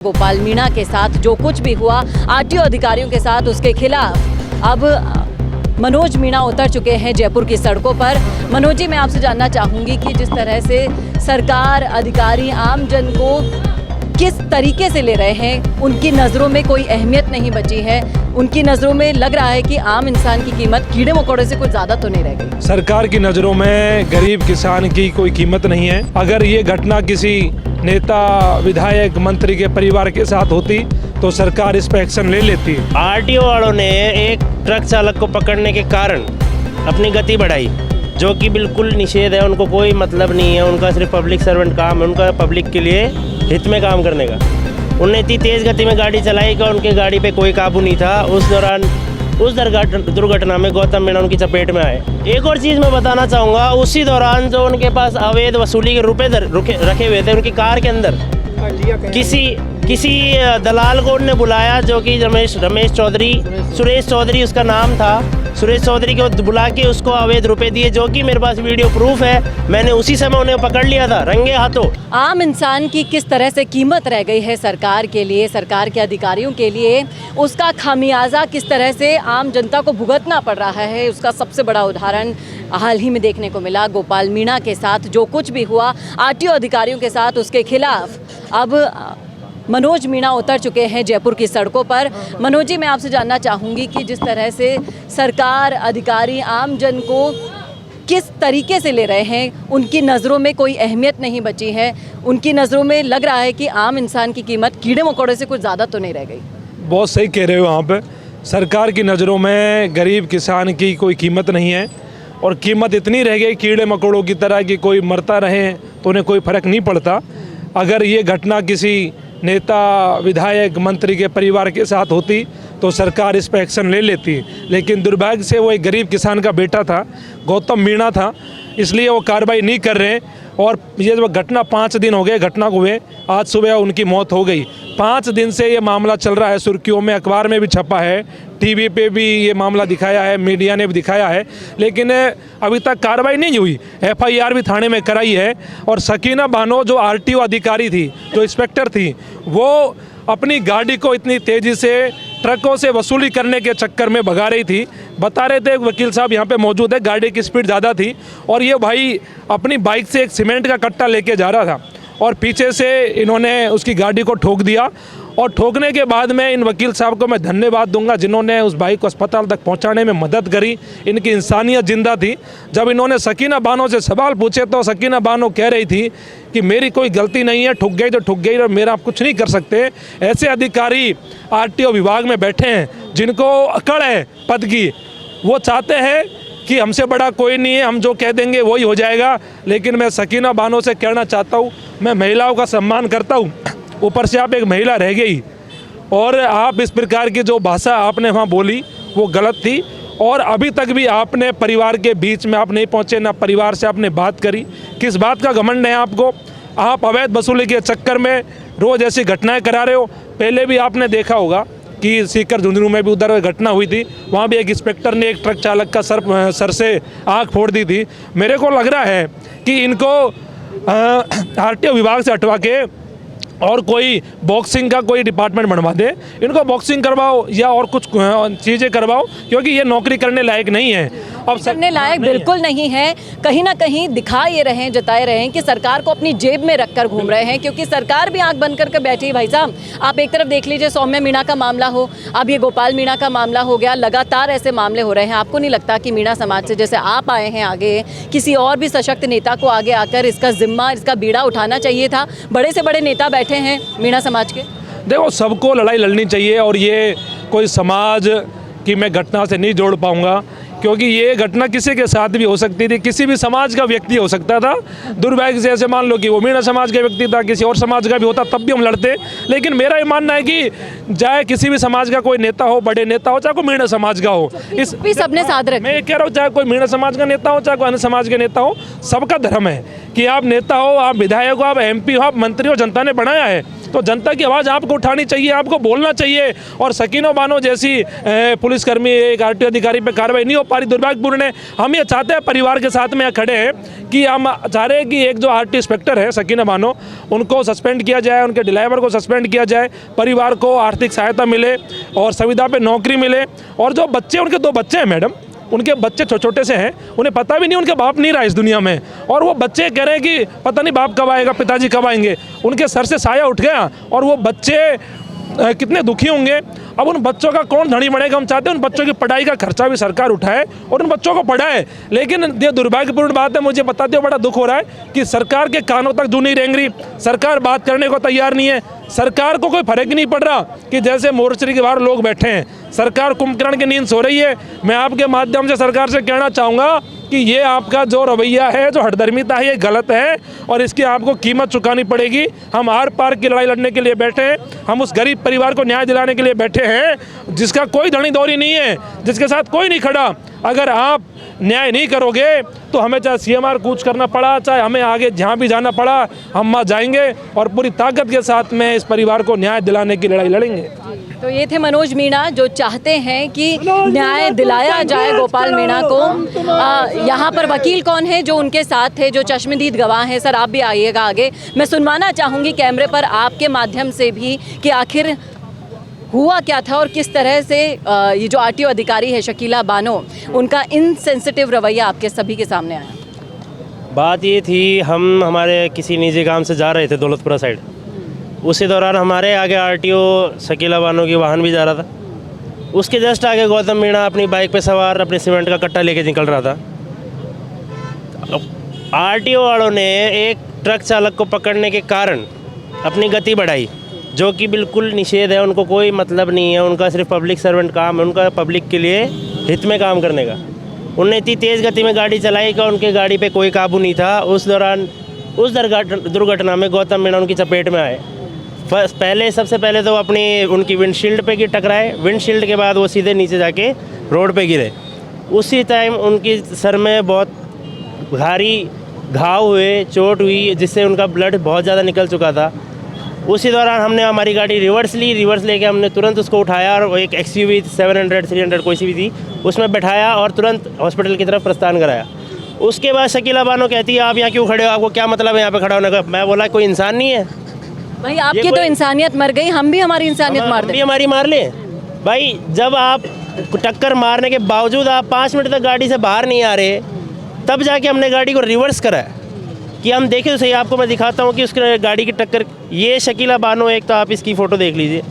गोपाल मीणा के साथ जो कुछ भी हुआ आरटीओ अधिकारियों के साथ, उसके खिलाफ अब मनोज मीणा उतर चुके हैं जयपुर की सड़कों पर। मनोज जी, मैं आपसे जानना चाहूँगी कि जिस तरह से सरकार, अधिकारी आम जन को किस तरीके से ले रहे हैं, उनकी नज़रों में कोई अहमियत नहीं बची है। उनकी नज़रों में लग रहा है कि आम इंसान की कीमत कीड़े मकोड़े से कुछ ज़्यादा तो नहीं रह गई। सरकार की नज़रों में गरीब किसान की कोई कीमत नहीं है। अगर ये घटना किसी नेता, विधायक, मंत्री के परिवार के साथ होती तो सरकार इस पर एक्शन ले लेती। आरटीओ वालों ने एक ट्रक चालक को पकड़ने के कारण अपनी गति बढ़ाई, जो कि बिल्कुल निषेध है। उनको कोई मतलब नहीं है, उनका सिर्फ पब्लिक सर्वेंट काम है, उनका पब्लिक के लिए हित में काम करने का। उन्होंने इतनी तेज़ गति में गाड़ी चलाई कि उनके गाड़ी पे कोई काबू नहीं था। उस दौरान उस दुर्घटना में गौतम मीणा उनकी चपेट में आए। एक और चीज़ मैं बताना चाहूँगा, उसी दौरान जो उनके पास अवैध वसूली के रुपए रखे हुए थे उनकी कार के अंदर, किसी दलाल को उन्होंने बुलाया, जो कि सुरेश चौधरी उसका नाम था। सुरेश चौधरी को बुला के उसको अवैध रुपए दिए, जो कि मेरे पास वीडियो प्रूफ है। मैंने उसी समय उन्हें पकड़ लिया था रंगे हाथों। आम इंसान की किस तरह से कीमत रह गई है सरकार के लिए, सरकार के अधिकारियों के लिए, उसका खामियाजा किस तरह से आम जनता को भुगतना पड़ रहा है, उसका सबसे बड़ा उदाहरण हाल ही में देखने को मिला। गोपाल मीणा के साथ जो कुछ भी हुआ आरटीओ अधिकारियों के साथ, उसके खिलाफ अब मनोज मीणा उतर चुके हैं जयपुर की सड़कों पर। मनोज जी, मैं आपसे जानना चाहूँगी कि जिस तरह से सरकार, अधिकारी आम जन को किस तरीके से ले रहे हैं, उनकी नज़रों में कोई अहमियत नहीं बची है। उनकी नज़रों में लग रहा है कि आम इंसान की कीमत कीड़े मकोड़े से कुछ ज़्यादा तो नहीं रह गई। बहुत सही कह रहे हो। यहाँ पे सरकार की नज़रों में गरीब किसान की कोई कीमत नहीं है, और कीमत इतनी रह गई कीड़े मकोड़ों की तरह कि कोई मरता रहे तो उन्हें कोई फ़र्क नहीं पड़ता। अगर ये घटना किसी नेता, विधायक, मंत्री के परिवार के साथ होती तो सरकार इस पर एक्शन ले लेती। लेकिन दुर्भाग्य से वो एक गरीब किसान का बेटा था, गौतम मीणा था, इसलिए वो कार्रवाई नहीं कर रहे। और ये जो घटना 5 दिन हो गए घटना को हुए, आज सुबह उनकी मौत हो गई। 5 दिन से ये मामला चल रहा है, सुर्खियों में, अखबार में भी छपा है, टीवी पे भी ये मामला दिखाया है, मीडिया ने भी दिखाया है, लेकिन अभी तक कार्रवाई नहीं हुई। एफआईआर भी थाने में कराई है। और सकीना बानो जो आरटीओ अधिकारी थी, जो इंस्पेक्टर थी, वो अपनी गाड़ी को इतनी तेज़ी से ट्रकों से वसूली करने के चक्कर में भगा रही थी। बता रहे थे, वकील साहब यहाँ पे मौजूद है, गाड़ी की स्पीड ज़्यादा थी और ये भाई अपनी बाइक से एक सीमेंट का कट्टा लेके जा रहा था और पीछे से इन्होंने उसकी गाड़ी को ठोक दिया। और ठोकने के बाद में इन वकील साहब को मैं धन्यवाद दूंगा जिन्होंने उस भाई को अस्पताल तक पहुंचाने में मदद करी। इनकी इंसानियत जिंदा थी। जब इन्होंने सकीना बानो से सवाल पूछे तो सकीना बानो कह रही थी कि मेरी कोई गलती नहीं है, ठुक गई तो ठुक गई और मेरा आप कुछ नहीं कर सकते। ऐसे अधिकारी आरटीओ विभाग में बैठे हैं जिनको अकड़ है पद की, वो चाहते हैं कि हमसे बड़ा कोई नहीं है, हम जो कह देंगे वही हो जाएगा। लेकिन मैं सकीना बानो से कहना चाहता हूँ, मैं महिलाओं का सम्मान करता हूँ, ऊपर से आप एक महिला रह गई और आप इस प्रकार की जो भाषा आपने वहाँ बोली वो गलत थी। और अभी तक भी आपने परिवार के बीच में आप नहीं पहुँचे, ना परिवार से आपने बात करी। किस बात का घमंड है आपको? आप अवैध वसूली के चक्कर में रोज़ ऐसी घटनाएं करा रहे हो। पहले भी आपने देखा होगा कि सीकर झुंझुनू में भी उधर घटना हुई थी, वहाँ भी एक इंस्पेक्टर ने एक ट्रक चालक का सर से आँख फोड़ दी थी। मेरे को लग रहा है कि इनको आरटीओ विभाग से हटवा के और कोई बॉक्सिंग का कोई डिपार्टमेंट बनवा दे, इनको बॉक्सिंग करवाओ या और कुछ चीज़ें करवाओ, क्योंकि ये नौकरी करने लायक नहीं है। अब करने लायक बिल्कुल नहीं है। कहीं ना कहीं दिखा ये रहे हैं, जताए रहे हैं कि सरकार को अपनी जेब में रखकर घूम रहे हैं, क्योंकि सरकार भी आंख बंद करके बैठी है। भाई साहब, आप एक तरफ देख लीजिए, सौम्या मीणा का मामला हो, अब ये गोपाल मीणा का मामला हो गया, लगातार ऐसे मामले हो रहे हैं। आपको नहीं लगता कि मीणा समाज से जैसे आप आए हैं आगे, किसी और भी सशक्त नेता को आगे आकर इसका जिम्मा, इसका बीड़ा उठाना चाहिए था? बड़े से बड़े नेता बैठे हैं मीणा समाज के। देखो, सबको लड़ाई लड़नी चाहिए और ये कोई समाज की मैं घटना से नहीं जोड़ पाऊंगा, क्योंकि ये घटना किसी के साथ भी हो सकती थी, किसी भी समाज का व्यक्ति हो सकता था। दुर्भाग्य से ऐसे मान लो कि वो मीणा समाज का व्यक्ति था, किसी और समाज का भी होता तब भी हम लड़ते। लेकिन मेरा ये मानना है कि चाहे किसी भी समाज का कोई नेता हो, बड़े नेता हो, चाहे कोई मीणा समाज का हो, इस भी सबने साथ रखे। मैं कह रहा हूँ चाहे कोई मीणा समाज का नेता हो, चाहे कोई अन्य समाज के नेता हो, सबका धर्म है कि आप नेता हो, आप विधायक हो, आप MP हो, आप मंत्री हो, जनता ने बनाया है तो जनता की आवाज़ आपको उठानी चाहिए, आपको बोलना चाहिए। और सकीना बानो जैसी पुलिसकर्मी, एक RTO अधिकारी पे कार्रवाई नहीं हो पा रही, दुर्भाग्यपूर्ण है। हम ये चाहते हैं, परिवार के साथ में खड़े हैं कि हम चाह रहे हैं कि एक जो RT इंस्पेक्टर है सकीना बानो, उनको सस्पेंड किया जाए, उनके ड्राइवर को सस्पेंड किया जाए, परिवार को आर्थिक सहायता मिले और संविदा पे नौकरी मिले। और जो बच्चे, उनके 2 बच्चे हैं मैडम, उनके बच्चे छोटे छोटे से हैं, उन्हें पता भी नहीं उनके बाप नहीं रहा इस दुनिया में, और वो बच्चे कह रहे हैं कि पता नहीं बाप कब आएगा, पिताजी कब आएंगे। उनके सर से साया उठ गया और वो बच्चे कितने दुखी होंगे। अब उन बच्चों का कौन धनी बनेगा? हम चाहते हैं उन बच्चों की पढ़ाई का खर्चा भी सरकार उठाए और उन बच्चों को पढ़ाए। लेकिन ये दुर्भाग्यपूर्ण बात है, मुझे बताते हुए बड़ा दुख हो रहा है कि सरकार के कानों तक जू नहीं रेंग रही, सरकार बात करने को तैयार नहीं है। सरकार को कोई फर्क नहीं पड़ रहा कि जैसे मोर्चरी के बाहर लोग बैठे हैं, सरकार कुंभकर्ण की नींद सो रही है। मैं आपके माध्यम से सरकार से कहना चाहूँगा कि ये आपका जो रवैया है, जो हठधर्मिता है, ये गलत है और इसकी आपको कीमत चुकानी पड़ेगी। हम आर पार की लड़ाई लड़ने के लिए बैठे हैं, हम उस गरीब परिवार को न्याय दिलाने के लिए बैठे हैं जिसका कोई धनी दौरी नहीं है, जिसके साथ कोई नहीं खड़ा। अगर आप न्याय नहीं करोगे तो हमें चाहे CMR कूच करना पड़ा, चाहे हमें आगे जहाँ भी जाना पड़ा, हम वहाँ जाएंगे और पूरी ताकत के साथ में इस परिवार को न्याय दिलाने की लड़ाई लड़ेंगे। तो ये थे मनोज मीणा जो चाहते हैं कि न्याय दिलाया जाए गोपाल मीणा को। यहाँ पर वकील कौन है जो उनके साथ थे, जो चश्मदीद गवाह हैं? सर आप भी आइएगा आगे, मैं सुनवाना चाहूँगी कैमरे पर आपके माध्यम से भी कि आखिर हुआ क्या था और किस तरह से ये जो RTO अधिकारी है शकीला बानो, उनका इनसेंसिटिव रवैया आपके सभी के सामने आया। बात ये थी, हम हमारे किसी निजी काम से जा रहे थे दौलतपुरा साइड, उसी दौरान हमारे आगे RTO शकीला बानो की वाहन भी जा रहा था। उसके जस्ट आगे गौतम मीणा अपनी बाइक पे सवार अपने सीमेंट का कट्टा लेके निकल रहा था। RTO वालों ने एक ट्रक चालक को पकड़ने के कारण अपनी गति बढ़ाई, जो कि बिल्कुल निषेध है। उनको कोई मतलब नहीं है, उनका सिर्फ पब्लिक सर्वेंट काम है, उनका पब्लिक के लिए हित में काम करने का। उन्होंने इतनी तेज़ गति में गाड़ी चलाई कि उनके गाड़ी पे कोई काबू नहीं था। उस दौरान उस दुर्घटना में गौतम मीणा उनकी चपेट में आए। सबसे पहले तो अपनी उनकी विंडशील्ड पे टकराए, विंडशील्ड के बाद वो सीधे नीचे जाके रोड पे गिरे। उसी टाइम उनकी सर में बहुत भारी घाव हुए, चोट हुई, जिससे उनका ब्लड बहुत ज़्यादा निकल चुका था। उसी दौरान हमने हमारी गाड़ी रिवर्स लेके हमने तुरंत उसको उठाया और एक XUV 700 300 कोई सी भी थी, उसमें बैठाया और तुरंत हॉस्पिटल की तरफ प्रस्थान कराया। उसके बाद शकीला बानो कहती है आप यहाँ क्यों खड़े हो, आपको क्या मतलब है यहाँ पे खड़ा होने का? मैं बोला कोई इंसान नहीं है भाई, आपकी तो इंसानियत मर गई, हम भी हमारी इंसानियत मार दें। हमारी मार लें भाई। जब आप टक्कर मारने के बावजूद आप 5 मिनट तक गाड़ी से बाहर नहीं आ रहे, तब जाके हमने गाड़ी को रिवर्स करा कि हम देखें तो सही। आपको मैं दिखाता हूँ कि उसके गाड़ी की टक्कर, ये शकीला बानो, एक तो आप इसकी फ़ोटो देख लीजिए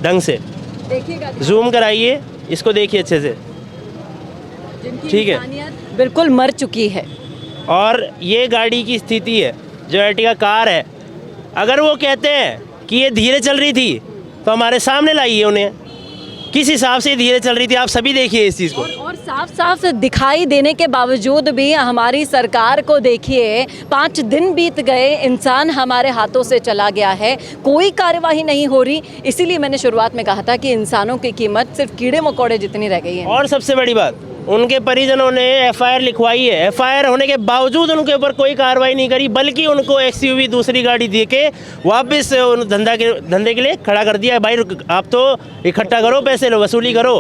ढंग से, जूम कराइए, इसको देखिए अच्छे से, ठीक है, बिल्कुल मर चुकी है। और ये गाड़ी की स्थिति है जो अर्टिगा कार है। अगर वो कहते हैं कि ये धीरे चल रही थी तो हमारे सामने लाइए उन्हें, किस हिसाब से धीरे चल रही थी, आप सभी देखिए इस चीज़ को। और साफ साफ दिखाई देने के बावजूद भी हमारी सरकार को देखिए, 5 दिन बीत गए, इंसान हमारे हाथों से चला गया है, कोई कार्यवाही नहीं हो रही। इसीलिए मैंने शुरुआत में कहा था कि इंसानों की कीमत सिर्फ कीड़े मकोड़े जितनी रह गई है। और सबसे बड़ी बात, उनके परिजनों ने FIR लिखवाई है, FIR होने के बावजूद उनके ऊपर कोई कार्रवाई नहीं करी, बल्कि उनको XUV दूसरी गाड़ी दे के वापस धंधे के लिए खड़ा कर दिया। भाई आप तो इकट्ठा करो, पैसे लो, वसूली करो।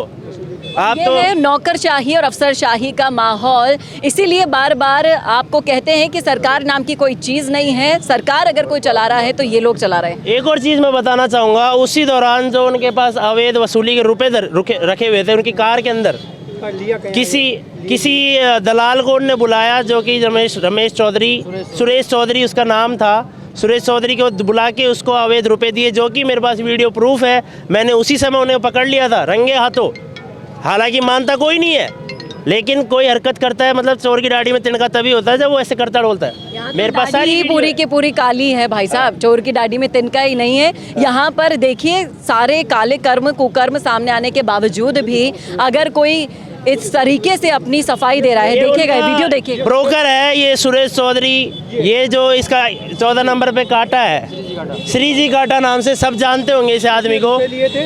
आप ये तो है नौकरशाही और अफसरशाही का माहौल। इसीलिए बार बार आपको कहते हैं कि सरकार नाम की कोई चीज़ नहीं है। सरकार अगर कोई चला रहा है तो ये लोग चला रहे हैं। एक और चीज़ मैं बताना चाहूँगा, उसी दौरान जो उनके पास अवैध वसूली के रुपए रखे हुए थे उनकी कार के अंदर, किसी दलाल को उन्होंने बुलाया, जो कि सुरेश चौधरी उसका नाम था। सुरेश चौधरी को बुला के उसको अवैध रुपए दिए, जो कि मेरे पास वीडियो प्रूफ है। मैंने उसी समय उन्हें पकड़ लिया था रंगे हाथों। हालांकि मानता कोई नहीं है, लेकिन कोई हरकत करता है, मतलब चोर की दाढ़ी में तिनका तभी होता है जब वो ऐसे करता डोलता है। मेरे पास सारी पूरी की पूरी काली है भाई साहब, चोर की दाढ़ी में तिनका ही नहीं है। यहाँ पर देखिए, सारे काले कर्म कुकर्म सामने आने के बावजूद भी अगर कोई इस तरीके से अपनी सफाई दे रहा है। देखिएगा, ये वीडियो देखिएगा। ब्रोकर है ये सुरेश चौधरी, ये जो इसका 14 नंबर पे काटा है, श्री जी काटा नाम से, सब जानते होंगे इस आदमी को।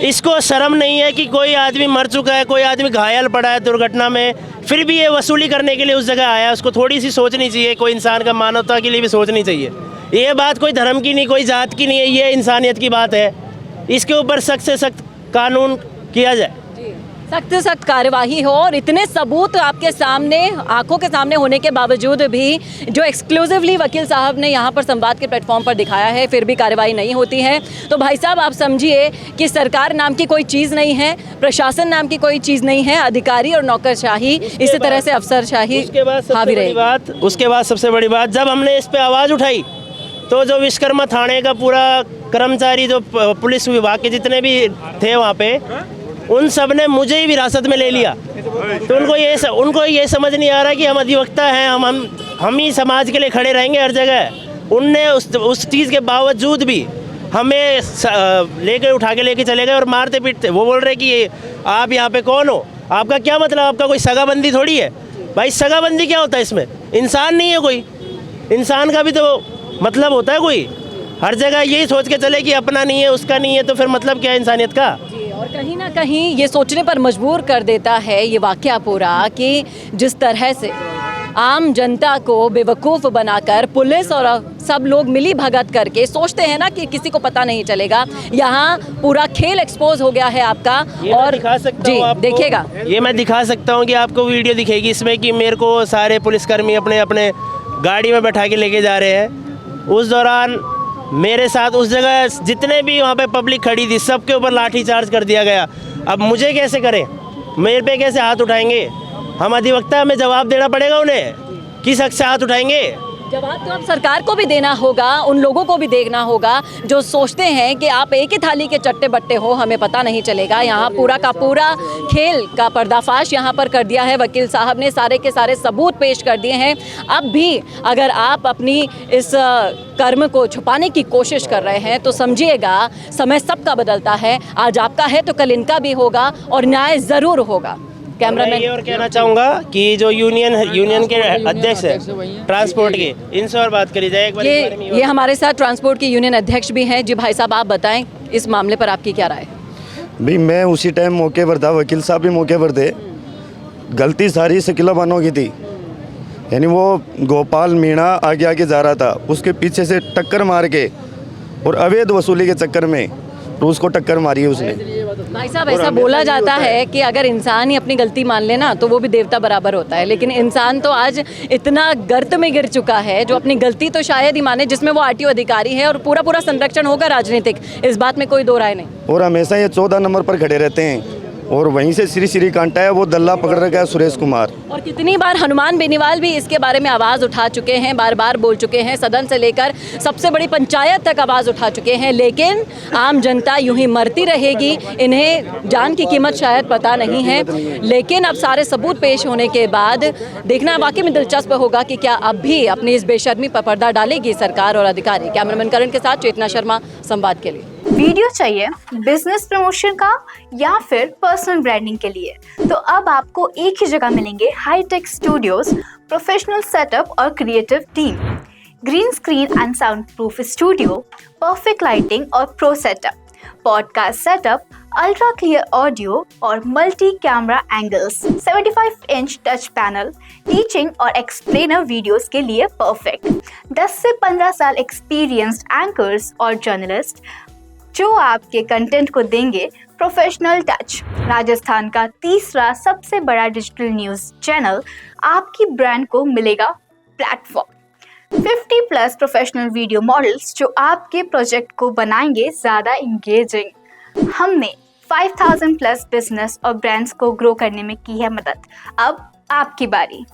इसको शर्म नहीं है कि कोई आदमी मर चुका है, कोई आदमी घायल पड़ा है दुर्घटना में, फिर भी ये वसूली करने के लिए उस जगह आया। उसको थोड़ी सी सोचनी चाहिए, कोई इंसान का मानवता के लिए भी सोचनी चाहिए। ये बात कोई धर्म की नहीं, कोई जात की नहीं है, ये इंसानियत की बात है। इसके ऊपर सख्त से सख्त कानून किया जाए, सख्त से सख्त कार्यवाही हो। और इतने सबूत आपके सामने, आंखों के सामने होने के बावजूद भी जो एक्सक्लूसिवली वकील साहब ने यहाँ पर संवाद के प्लेटफॉर्म पर दिखाया है, फिर भी कार्रवाई नहीं होती है। तो भाई साहब, आप समझिए कि सरकार नाम की कोई चीज़ नहीं है, प्रशासन नाम की कोई चीज़ नहीं है, अधिकारी और नौकरशाही, इसी तरह से अफसरशाही हावी रही। उसके बाद सबसे बड़ी बात, जब हमने इस पर आवाज़ उठाई तो जो विश्वकर्मा थाने का पूरा कर्मचारी, जो पुलिस विभाग के जितने भी थे वहाँ पे, उन सब ने मुझे ही हिरासत में ले लिया। तो उनको ये समझ नहीं आ रहा कि हम अधिवक्ता हैं, हम ही समाज के लिए खड़े रहेंगे हर जगह। उनने उस चीज़ के बावजूद भी हमें उठा के लेके चले गए और मारते पीटते। वो बोल रहे कि आप यहाँ पे कौन हो, आपका क्या मतलब, आपका कोई सगाबंदी थोड़ी है। भाई सगाबंदी क्या होता है इसमें? इंसान नहीं है कोई, इंसान का भी तो मतलब होता है कोई। हर जगह यही सोच के चले कि अपना नहीं है, उसका नहीं है, तो फिर मतलब क्या है इंसानियत का? और कहीं ना कहीं ये सोचने पर मजबूर कर देता है ये वाकया पूरा, कि जिस तरह से आम जनता को बेवकूफ़ बनाकर पुलिस और सब लोग मिली भगत करके सोचते हैं ना कि किसी को पता नहीं चलेगा। यहाँ पूरा खेल एक्सपोज हो गया है आपका। और दिखा सकता जी, हूँ आपको, देखिएगा, ये मैं दिखा सकता हूँ कि आपको वीडियो दिखेगी इसमें कि मेरे को सारे पुलिसकर्मी अपने अपने गाड़ी में बैठा के लेके जा रहे हैं। उस दौरान मेरे साथ उस जगह जितने भी वहाँ पे पब्लिक खड़ी थी, सबके ऊपर लाठी चार्ज कर दिया गया। अब मुझे कैसे करें, मेरे पे कैसे हाथ उठाएंगे? हम अधिवक्ता, हमें जवाब देना पड़ेगा उन्हें। किस हक से हाथ उठाएंगे? जवाब तो अब सरकार को भी देना होगा, उन लोगों को भी देखना होगा जो सोचते हैं कि आप एक ही थाली के चट्टे बट्टे हो, हमें पता नहीं चलेगा। यहाँ पूरा का पूरा खेल का पर्दाफाश यहाँ पर कर दिया है वकील साहब ने, सारे के सारे सबूत पेश कर दिए हैं। अब भी अगर आप अपनी इस कर्म को छुपाने की कोशिश कर रहे हैं तो समझिएगा, समय सबका बदलता है। आज आपका है तो कल इनका भी होगा और न्याय ज़रूर होगा। कैमरामैन, ये और कहना चाहूँगा कि जो यूनियन के अध्यक्ष है ट्रांसपोर्ट के, इनसे और बात करी जाए एक बार। ये हमारे साथ ट्रांसपोर्ट के यूनियन अध्यक्ष भी हैं। जी भाई साहब, आप बताएं इस मामले पर आपकी क्या राय? भाई मैं उसी टाइम मौके पर था, वकील साहब भी मौके पर थे। गलती सारी शकीला बानो की थी। यानी वो गोपाल मीणा आगे आगे जा रहा था, उसके पीछे से टक्कर मार के और अवैध वसूली के चक्कर में तो उसको टक्कर मारी है उसने। भाई साहब, ऐसा बोला जाता है कि अगर इंसान ही अपनी गलती मान लेना तो वो भी देवता बराबर होता है, लेकिन इंसान तो आज इतना गर्त में गिर चुका है जो अपनी गलती तो शायद ही माने, जिसमें वो आरटीओ अधिकारी है और पूरा संरक्षण होगा राजनीतिक, इस बात में कोई दो राय नहीं। और हमेशा ये 14 नंबर पर खड़े रहते हैं और वहीं से श्री कांटा है, वो दल्ला पकड़ रखा है सुरेश कुमार। और कितनी बार हनुमान बेनीवाल भी इसके बारे में आवाज़ उठा चुके हैं, बार बार बोल चुके हैं, सदन से लेकर सबसे बड़ी पंचायत तक आवाज़ उठा चुके हैं, लेकिन आम जनता यूं ही मरती रहेगी। इन्हें जान की कीमत शायद पता नहीं है, लेकिन अब सारे सबूत पेश होने के बाद देखना वाकई में दिलचस्प होगा कि क्या अब भी अपनी इस बेशर्मी पर पर्दा डालेगी सरकार और अधिकारी। कैमरामैन करण के साथ चेतना शर्मा, संवाद के लिए। वीडियो चाहिए बिजनेस प्रमोशन का या फिर पर्सनल ब्रांडिंग के लिए, तो अब आपको एक ही जगह मिलेंगे हाईटेक स्टूडियोज, प्रोफेशनल सेटअप और creative team, green screen and sound proof studio, perfect lighting और pro setup, podcast setup, ultra clear audio और multi camera angles, 75 inch touch panel, teaching और एक्सप्लेनर वीडियोस के लिए परफेक्ट, 10 से 15 साल experienced anchors और journalist जो आपके कंटेंट को देंगे प्रोफेशनल टच। राजस्थान का तीसरा सबसे बड़ा डिजिटल न्यूज़ चैनल आपकी ब्रांड को मिलेगा प्लेटफॉर्म। 50+ प्रोफेशनल वीडियो मॉडल्स जो आपके प्रोजेक्ट को बनाएंगे ज़्यादा इंगेजिंग। हमने 5000+ बिजनेस और ब्रांड्स को ग्रो करने में की है मदद। अब आपकी बारी।